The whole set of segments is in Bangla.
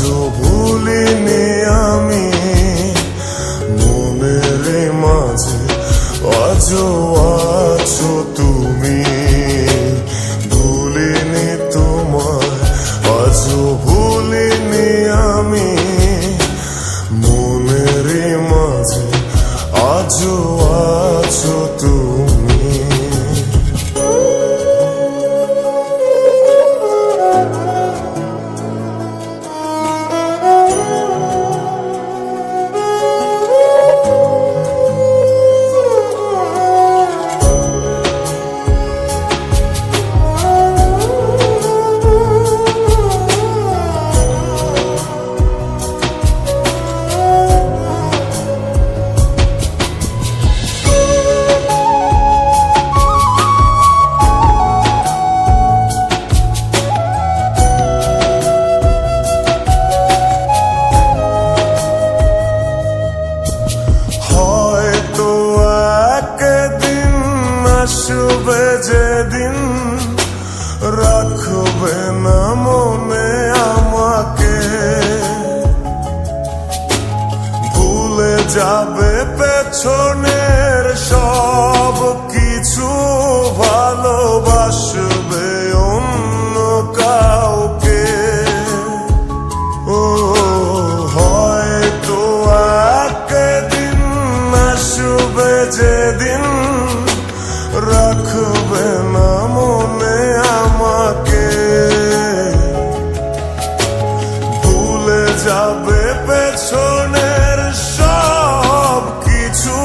আজও ভুলিনি আমি মনের মাঝে, আজও আছো তুমি। ভুলিনি তোমায়, আজও ভুলিনি আমি মনের মাঝে, আজও আছো তুমি। আসবে যেদিন রাখবে না মনে আমাকে, ভুলে যাবে পেছনের সব কিছু, ভালোবাসবে অন্য কাউকে। ও হয়তো একদিন আসবে যেদিন রাখবে না মনে আমাকে, ভুলে যাবে পেছনের সব কিছু,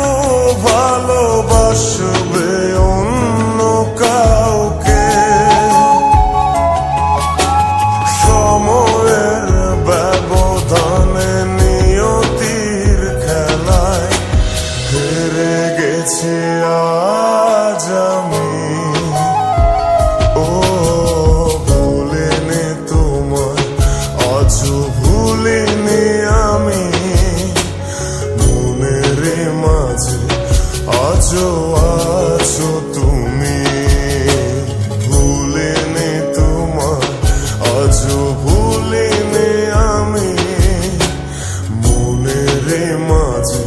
ভালোবাসবে অন্য কাউকে। সময়ের ব্যবধানে নিয়তির খেলায় হেরে গেছে আজ আমি। ও ভুলিনি তোমায়, আজও ভুলিনি আমি মনের মাঝে, আজও আছো তুমি। ভুলিনি তোমায়, আজও ভুলিনি আমি মনের মাঝে,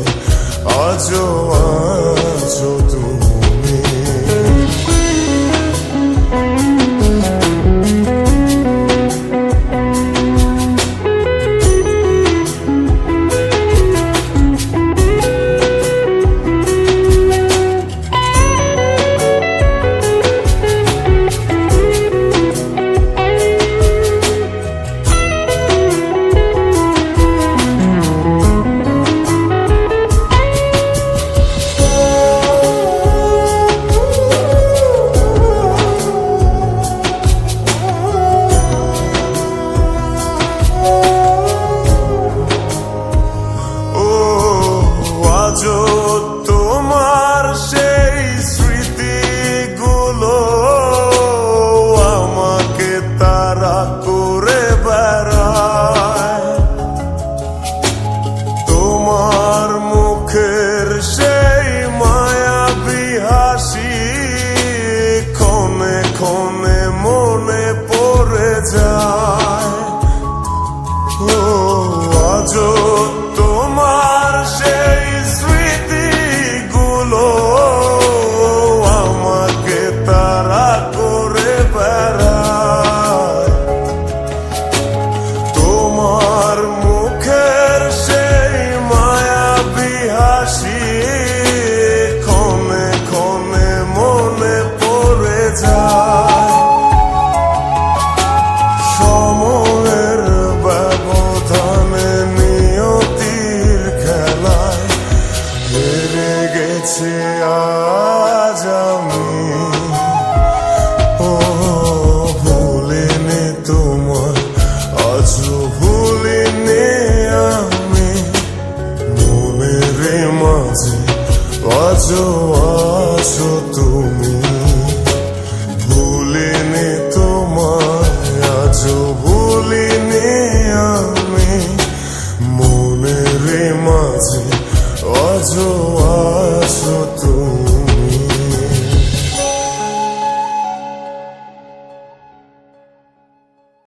আজও আছো তুমি। তোমার সেই স্মৃতিগুলো আমাকে তাড়া করে বেড়ায়, তোমার মুখের সেই মায়াবী হাসি ক্ষণে ক্ষণে মনে পড়ে যায়। ও আজও তোমার সেই স্মৃতিগুলো আমাকে তাড়া করে বেড়ায়, তোমার মুখের সেই মায়াবী হাসি ক্ষণে ক্ষণে মনে পড়ে যায়। সময়ের ব্যবধানে নিয়তির খেলায় হেরে গেছে আজ আমি। ও ভুলিনি তোমায়, আজও ভুলিনি আমি মনের মাঝে, আজও আছো তুমি। ভুলিনি তোমায়, আজও ভুলিনি আমি মনের মাঝে, আজও